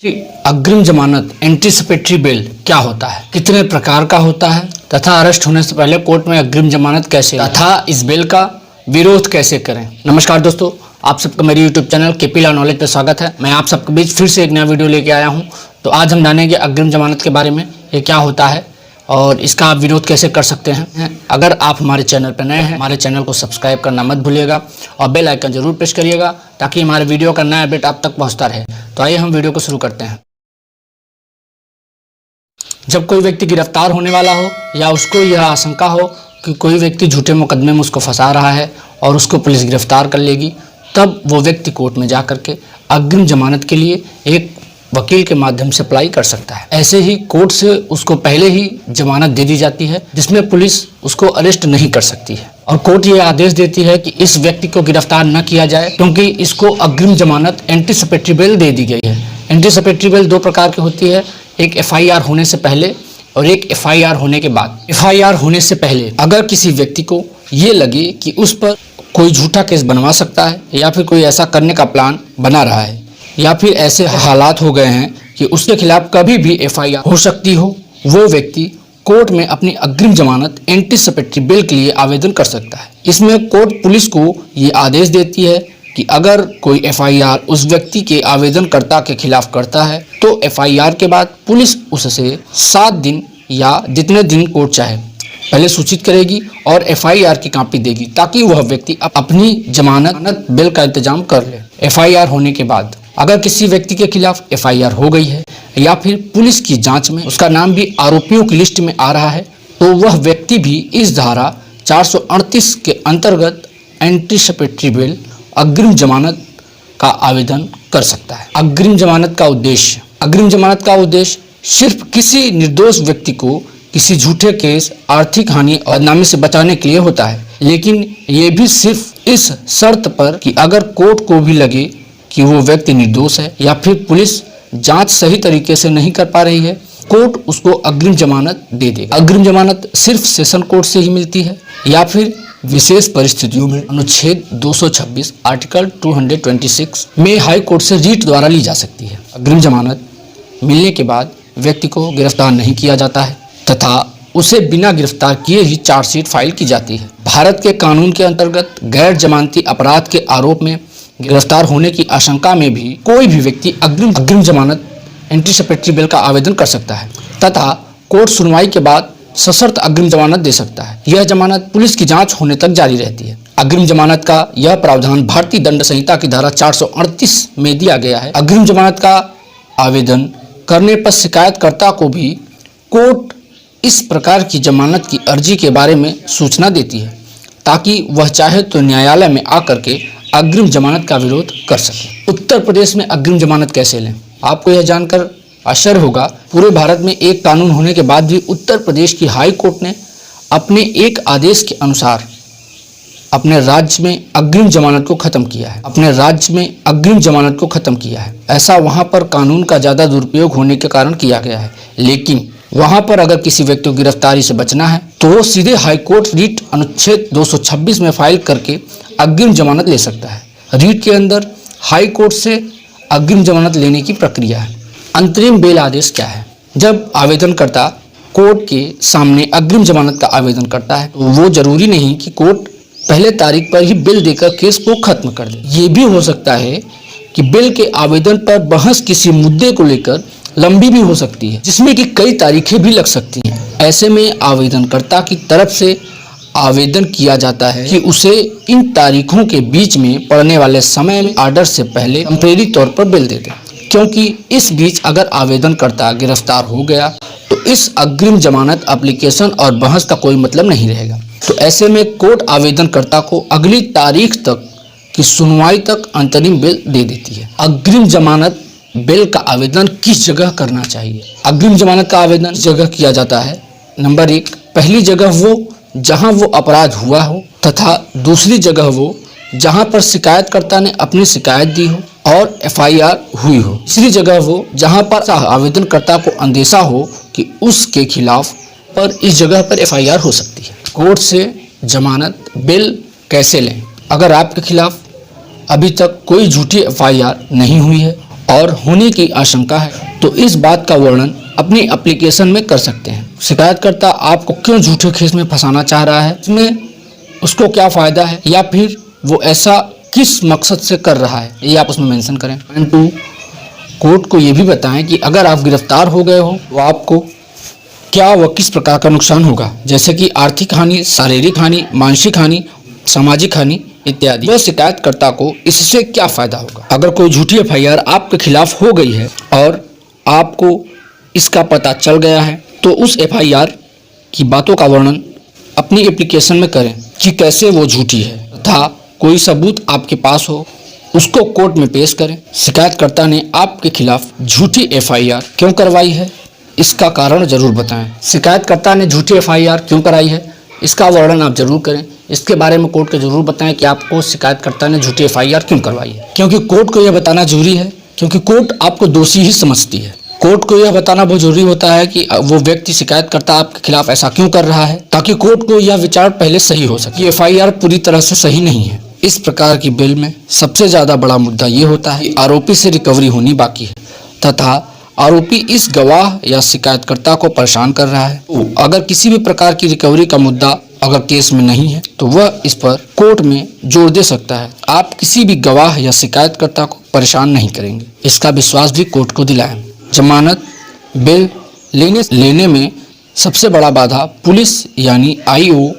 अग्रिम जमानत anticipatory bail क्या होता है, कितने प्रकार का होता है तथा अरेस्ट होने से पहले कोर्ट में अग्रिम जमानत कैसे तथा इस बेल का विरोध कैसे करें। नमस्कार दोस्तों, आप सबका मेरे YouTube channel KP law knowledge पर स्वागत है। मैं आप सबके बीच फिर से एक नया वीडियो लेके आया हूं। तो आज हम जानेंगे अग्रिम जमानत के बारे में, ये क्या होता है और इसका आप विरोध कैसे कर सकते हैं। अगर आप हमारे चैनल पर नए हैं, हमारे चैनल को सब्सक्राइब करना मत भूलिएगा और बेल आइकन जरूर प्रेस करिएगा ताकि हमारे वीडियो का नया अपडेट आप तक पहुंचता रहे। तो आइए हम वीडियो को शुरू करते हैं। जब कोई व्यक्ति गिरफ्तार होने वाला हो या उसको यह आशंका हो कि कोई व्यक्ति झूठे मुकदमे में उसको फंसा रहा है और उसको पुलिस गिरफ्तार कर लेगी, तब वो व्यक्ति कोर्ट में जा करके अग्रिम जमानत के लिए एक वकील के माध्यम से अप्लाई कर सकता है। ऐसे ही कोर्ट से उसको पहले ही जमानत दे दी जाती है जिसमें पुलिस उसको अरेस्ट नहीं कर सकती है और कोर्ट ये आदेश देती है कि इस व्यक्ति को गिरफ्तार न किया जाए क्योंकि इसको अग्रिम जमानत एंटीसिपेटरी बेल दे दी गई है। एंटीसिपेटरी बेल दो प्रकार की होती है, एक FIR होने से पहले और एक FIR होने के बाद। FIR होने से पहले अगर किसी व्यक्ति को ये लगे कि उस पर कोई झूठा केस बनवा सकता है या फिर कोई ऐसा करने का प्लान बना रहा है या फिर ऐसे हालात हो गए हैं कि उसके खिलाफ कभी भी FIR हो सकती हो, वो व्यक्ति कोर्ट में अपनी अग्रिम जमानत एंटीसिपेटरी बेल के लिए आवेदन कर सकता है। इसमें कोर्ट पुलिस को ये आदेश देती है कि अगर कोई FIR उस व्यक्ति के आवेदनकर्ता के खिलाफ करता है तो FIR के बाद पुलिस उससे 7 दिन या जितने दिन कोर्ट चाहे पहले सूचित करेगी और FIR की कॉपी देगी ताकि वह व्यक्ति अपनी जमानत बेल का इंतजाम कर ले। FIR होने के बाद अगर किसी व्यक्ति के खिलाफ FIR हो गई है या फिर पुलिस की जांच में उसका नाम भी आरोपियों की लिस्ट में आ रहा है तो वह व्यक्ति भी इस धारा 438 के अंतर्गत एंटीसिपेटरी बेल अग्रिम जमानत का आवेदन कर सकता है। अग्रिम जमानत का उद्देश्य सिर्फ किसी निर्दोष व्यक्ति को किसी झूठे केस, आर्थिक हानि और बदनामी से बचाने के लिए होता है, लेकिन ये भी सिर्फ इस शर्त पर कि अगर कोर्ट को भी लगे कि वो व्यक्ति निर्दोष है या फिर पुलिस जांच सही तरीके से नहीं कर पा रही है, कोर्ट उसको अग्रिम जमानत दे देगा। अग्रिम जमानत सिर्फ सेशन कोर्ट से ही मिलती है या फिर विशेष परिस्थितियों में अनुच्छेद 226 आर्टिकल 226 में हाई कोर्ट से रीट द्वारा ली जा सकती है। अग्रिम जमानत मिलने के बाद व्यक्ति को गिरफ्तार नहीं किया जाता है तथा उसे बिना गिरफ्तार किए ही चार्जशीट फाइल की जाती है। भारत के कानून के अंतर्गत गैर जमानती अपराध के आरोप में गिरफ्तार होने की आशंका में भी कोई भी व्यक्ति अग्रिम जमानत एंटीसिपेटरी बेल का आवेदन कर सकता है तथा कोर्ट सुनवाई के बाद सशर्त अग्रिम जमानत दे सकता है। यह जमानत पुलिस की जांच होने तक जारी रहती है। अग्रिम जमानत का यह प्रावधान भारतीय दंड संहिता की धारा 438 में दिया गया है। अग्रिम जमानत का आवेदन करने पर शिकायतकर्ता को भी कोर्ट इस प्रकार की जमानत की अर्जी के बारे में सूचना देती है ताकि वह चाहे तो न्यायालय में आकर के अग्रिम जमानत का विरोध कर सके। उत्तर प्रदेश में अग्रिम जमानत कैसे लें, आपको यह जानकर आश्चर्य होगा, पूरे भारत में एक कानून होने के बाद भी उत्तर प्रदेश की हाई कोर्ट ने अपने एक आदेश के अनुसार अपने राज्य में अग्रिम जमानत को खत्म किया है। ऐसा वहां पर कानून का ज़्यादा दुरुपयोग होने के कारण किया गया है, लेकिन वहां पर अगर किसी व्यक्ति को गिरफ्तारी से बचना है तो वो सीधे हाई कोर्ट रीट अनुच्छेद 226 में फाइल करके अग्रिम जमानत ले सकता है। रीट के अंदर हाई कोर्ट से अग्रिम जमानत लेने की प्रक्रिया है। अंतरिम बेल आदेश क्या है? जब आवेदनकर्ता कोर्ट के सामने अग्रिम जमानत का आवेदन करता है तो वो जरूरी नहीं कि कोर्ट पहले तारीख पर ही बिल देकर केस को खत्म कर दे। ये भी हो सकता है कि बिल के आवेदन पर बहस किसी मुद्दे को लेकर लंबी भी हो सकती है जिसमें कि कई तारीखें भी लग सकती हैं। ऐसे में आवेदनकर्ता की तरफ से आवेदन किया जाता है कि उसे इन तारीखों के बीच में पड़ने वाले समय में ऑर्डर से पहले टेम्परेरी तौर पर बिल दे दे, क्योंकि इस बीच अगर आवेदनकर्ता गिरफ्तार हो गया तो इस अग्रिम जमानत एप्लीकेशन और बहस का कोई मतलब नहीं रहेगा। तो ऐसे में कोर्ट आवेदनकर्ता को अगली तारीख तक की सुनवाई तक अंतरिम बेल दे देती है। अग्रिम जमानत बेल का आवेदन किस जगह करना चाहिए? अग्रिम जमानत का आवेदन किस जगह किया जाता है? नंबर 1, पहली जगह वो जहां वो अपराध हुआ हो तथा दूसरी जगह वो जहां पर शिकायतकर्ता ने अपनी शिकायत दी हो और FIR हुई हो। तीसरी जगह वो जहां पर आवेदनकर्ता को अंदेशा हो कि उसके खिलाफ पर इस जगह पर FIR हो सकती है। कोर्ट से जमानत बेल कैसे लें? अगर आपके खिलाफ अभी तक कोई झूठी FIR नहीं हुई है और होने की आशंका है तो इस बात का वर्णन अपनी एप्लीकेशन में कर सकते हैं। शिकायतकर्ता आपको क्यों झूठे केस में फंसाना चाह रहा है, इसमें उसको क्या फ़ायदा है या फिर वो ऐसा किस मकसद से कर रहा है, ये आप उसमें मेंशन करें। परंतु कोर्ट को ये भी बताएं कि अगर आप गिरफ्तार हो गए हो तो आपको क्या व किस प्रकार का नुकसान होगा, जैसे कि आर्थिक हानि, शारीरिक हानि, मानसिक हानि, सामाजिक हानि इत्यादि। वह शिकायतकर्ता को इससे क्या फ़ायदा होगा। अगर कोई झूठी एफआईआर आपके खिलाफ हो गई है और आपको इसका पता चल गया है तो उस एफआईआर की बातों का वर्णन अपनी एप्लीकेशन में करें कि कैसे वो झूठी है तथा कोई सबूत आपके पास हो उसको कोर्ट में पेश करें। शिकायतकर्ता ने आपके खिलाफ झूठी एफआईआर क्यों करवाई है, इसका कारण जरूर बताएं। शिकायतकर्ता ने झूठी एफआईआर क्यों कराई है, इसका वर्णन आप जरूर करें। इसके बारे में कोर्ट को जरूर बताएं कि आपको शिकायतकर्ता ने झूठी एफआईआर क्यों करवाई है, क्योंकि कोर्ट को यह बताना जरूरी है, क्योंकि कोर्ट आपको दोषी ही समझती है। कोर्ट को यह बताना बहुत जरूरी होता है कि वो व्यक्ति शिकायतकर्ता आपके खिलाफ ऐसा क्यों कर रहा है, ताकि कोर्ट को यह विचार पहले सही हो सके। एफआईआर पूरी तरह से सही नहीं है। इस प्रकार की बिल में सबसे ज्यादा बड़ा मुद्दा ये होता है कि आरोपी से रिकवरी होनी बाकी है तथा आरोपी इस गवाह या शिकायतकर्ता को परेशान कर रहा है। तो अगर किसी भी प्रकार की रिकवरी का मुद्दा अगर केस में नहीं है तो वह इस पर कोर्ट में जोर दे सकता है। आप किसी भी गवाह या शिकायतकर्ता को परेशान नहीं करेंगे, इसका विश्वास भी कोर्ट को दिलाएं। जमानत बिल लेने में सबसे बड़ा बाधा पुलिस यानी आईओ,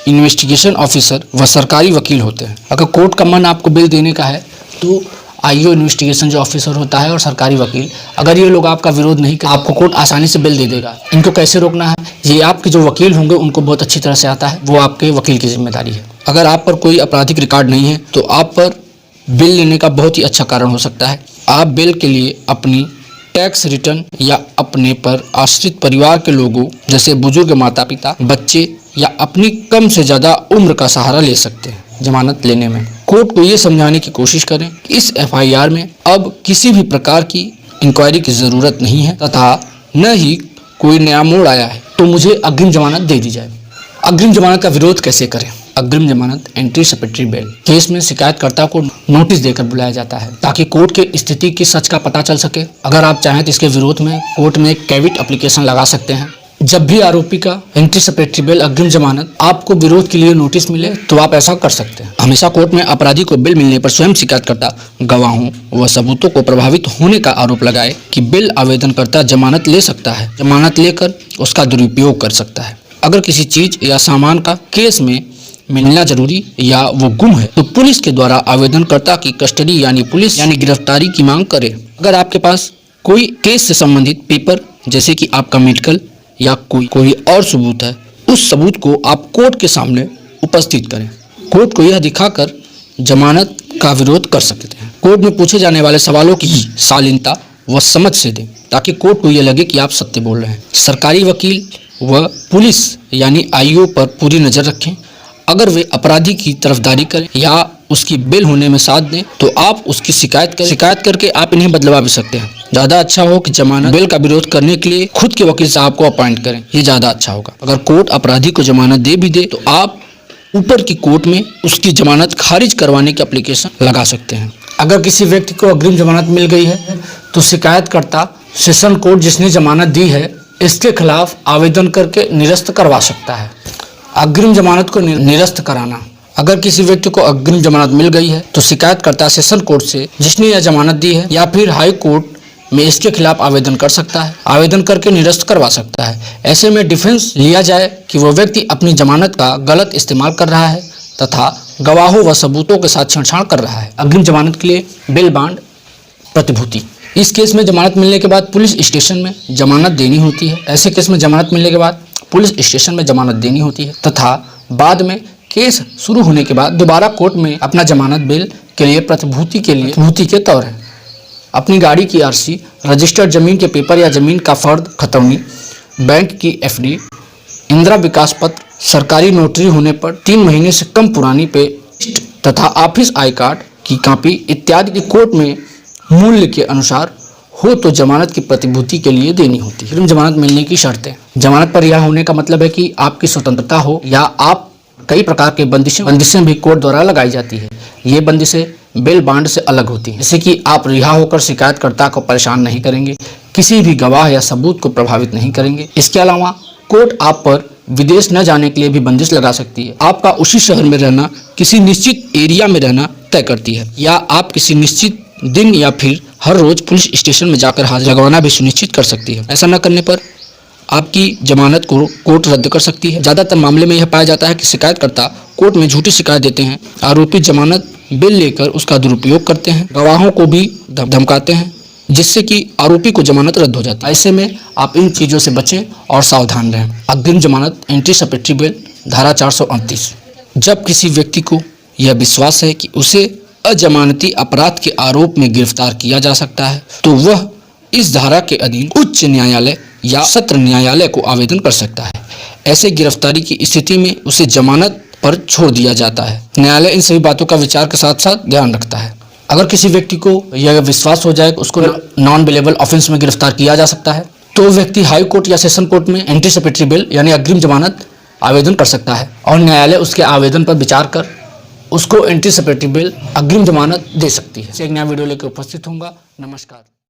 इन्वेस्टिगेशन ऑफिसर व सरकारी वकील होते हैं। अगर कोर्ट का मन आपको बिल देने का है तो आईओ, इन्वेस्टिगेशन जो ऑफिसर होता है और सरकारी वकील, अगर ये लोग आपका विरोध नहीं कर आपको कोर्ट आसानी से बिल दे देगा। इनको कैसे रोकना है ये आपके जो वकील होंगे उनको बहुत अच्छी तरह से आता है, वो आपके वकील की जिम्मेदारी है। अगर आप पर कोई आपराधिक रिकॉर्ड नहीं है तो आप पर बिल लेने का बहुत ही अच्छा कारण हो सकता है। आप बिल के लिए अपनी टैक्स रिटर्न या अपने पर आश्रित परिवार के लोगों जैसे बुजुर्ग, माता पिता, बच्चे या अपनी कम से ज्यादा उम्र का सहारा ले सकते हैं। जमानत लेने में कोर्ट को ये समझाने की कोशिश करें कि इस एफआईआर में अब किसी भी प्रकार की इंक्वायरी की जरूरत नहीं है तथा न ही कोई नया मोड़ आया है, तो मुझे अग्रिम जमानत दे दी जाए। अग्रिम जमानत का विरोध कैसे करें। अग्रिम जमानत एंटीसिपेटरी बेल केस में शिकायतकर्ता को नोटिस देकर बुलाया जाता है ताकि कोर्ट के स्थिति की सच का पता चल सके। अगर आप चाहें तो इसके विरोध में कोर्ट में एक कैविट एप्लीकेशन लगा सकते हैं। जब भी आरोपी का एंटीसिपेटरी बेल अग्रिम जमानत आपको विरोध के लिए नोटिस मिले तो आप ऐसा कर सकते हैं। हमेशा कोर्ट में अपराधी को बिल मिलने पर स्वयं शिकायतकर्ता गवाहों व सबूतों को प्रभावित होने का आरोप लगाए कि बिल आवेदनकर्ता जमानत ले सकता है, जमानत लेकर उसका दुरुपयोग कर सकता है। अगर किसी चीज या सामान का केस में मिलना जरूरी या वो गुम है तो पुलिस के द्वारा आवेदनकर्ता की कस्टडी यानी पुलिस यानी गिरफ्तारी की मांग करे। अगर आपके पास कोई केस से संबंधित पेपर जैसे कि आपका मेडिकल या कोई और सबूत है, उस सबूत को आप कोर्ट के सामने उपस्थित करें। कोर्ट को यह दिखाकर जमानत का विरोध कर सकते हैं। कोर्ट में पूछे जाने वाले सवालों की शालीनता व समझ से दें ताकि कोर्ट को यह लगे कि आप सत्य बोल रहे हैं। सरकारी वकील व पुलिस यानी आईओ पर पूरी नजर रखें। अगर वे अपराधी की तरफदारी करें या उसकी बेल होने में साथ दें तो आप उसकी शिकायत करके आप इन्हें बदलवा भी सकते हैं। ज्यादा अच्छा हो कि जमानत बेल का विरोध करने के लिए खुद के वकील साहब को अपॉइंट करें, ये ज्यादा अच्छा होगा। अगर कोर्ट अपराधी को जमानत दे भी दे तो आप ऊपर की कोर्ट में उसकी जमानत खारिज करवाने की एप्लीकेशन लगा सकते हैं। अगर किसी व्यक्ति को अग्रिम जमानत मिल गई है तो शिकायतकर्ता सेशन कोर्ट जिसने जमानत दी है इसके खिलाफ आवेदन करके निरस्त करवा सकता है। अग्रिम जमानत को निरस्त कराना। अगर किसी व्यक्ति को अग्रिम जमानत मिल गई है तो शिकायतकर्ता सेशन कोर्ट से जिसने यह जमानत दी है या फिर हाई कोर्ट में इसके खिलाफ आवेदन कर सकता है, आवेदन करके निरस्त करवा सकता है। ऐसे में डिफेंस लिया जाए कि वो व्यक्ति अपनी जमानत का गलत इस्तेमाल कर रहा है तथा गवाहों व सबूतों के साथ छेड़छाड़ कर रहा है। अग्रिम जमानत के लिए बेल बांड प्रतिभूति। इस केस में जमानत मिलने के बाद पुलिस स्टेशन में जमानत देनी होती है। ऐसे केस में जमानत मिलने के बाद पुलिस स्टेशन में जमानत देनी होती है तथा बाद में केस शुरू होने के बाद दोबारा कोर्ट में अपना जमानत बेल के लिए प्रतिभूति के तौर है अपनी गाड़ी की आरसी, रजिस्टर्ड जमीन के पेपर या जमीन का फर्द खतौनी, बैंक की एफडी, इंदिरा विकास पत्र, सरकारी नोटरी होने पर 3 महीने से कम पुरानी पे तथा ऑफिस आई कार्ड की कॉपी इत्यादि की कोर्ट में मूल्य के अनुसार हो तो जमानत की प्रतिभूति के लिए देनी होती है। जमानत मिलने की शर्तें। जमानत पर रिहा होने का मतलब है कि आपकी स्वतंत्रता हो या आप कई प्रकार के बंदिशें भी कोर्ट द्वारा लगाई जाती है। ये बंदिशें बेल बांड से अलग होती हैं, जैसे कि आप रिहा होकर शिकायतकर्ता को परेशान नहीं करेंगे, किसी भी गवाह या सबूत को प्रभावित नहीं करेंगे। इसके अलावा कोर्ट आप पर विदेश न जाने के लिए भी बंदिश लगा सकती है। आपका उसी शहर में रहना, किसी निश्चित एरिया में रहना तय करती है, या आप किसी निश्चित दिन या फिर हर रोज पुलिस स्टेशन में जाकर हाजिर लगवाना भी सुनिश्चित कर सकती है। ऐसा न करने पर आपकी जमानत को कोर्ट रद्द कर सकती है। ज़्यादातर मामले में यह पाया जाता है कि शिकायतकर्ता कोर्ट में झूठी शिकायत देते हैं, आरोपी जमानत बिल लेकर उसका दुरुपयोग करते हैं, गवाहों को भी धमकाते हैं, जिससे कि आरोपी को जमानत रद्द हो जाती है। ऐसे में आप इन चीज़ों से बचें और सावधान रहें। अग्रिम जमानत एंटीसिपेटरी बेल धारा 438। जब किसी व्यक्ति को यह विश्वास है कि उसे अजमानती अपराध के आरोप में गिरफ्तार किया जा सकता है, तो वह इस धारा के अधीन उच्च न्यायालय या सत्र न्यायालय को आवेदन कर सकता है। ऐसे गिरफ्तारी की स्थिति में उसे जमानत पर छोड़ दिया जाता है। न्यायालय इन सभी बातों का विचार के साथ साथ ध्यान रखता है। अगर किसी व्यक्ति को यह विश्वास हो जाए कि उसको नॉन बेलेबल ऑफेंस में गिरफ्तार किया जा सकता है, तो व्यक्ति हाई कोर्ट या सेशन कोर्ट में एंटीसिपेटरी बेल यानी अग्रिम जमानत आवेदन कर सकता है और न्यायालय उसके आवेदन पर विचार कर उसको एंटीसिपेटरी बेल अग्रिम जमानत दे सकती है। एक नया वीडियो लेकर उपस्थित होऊंगा। नमस्कार।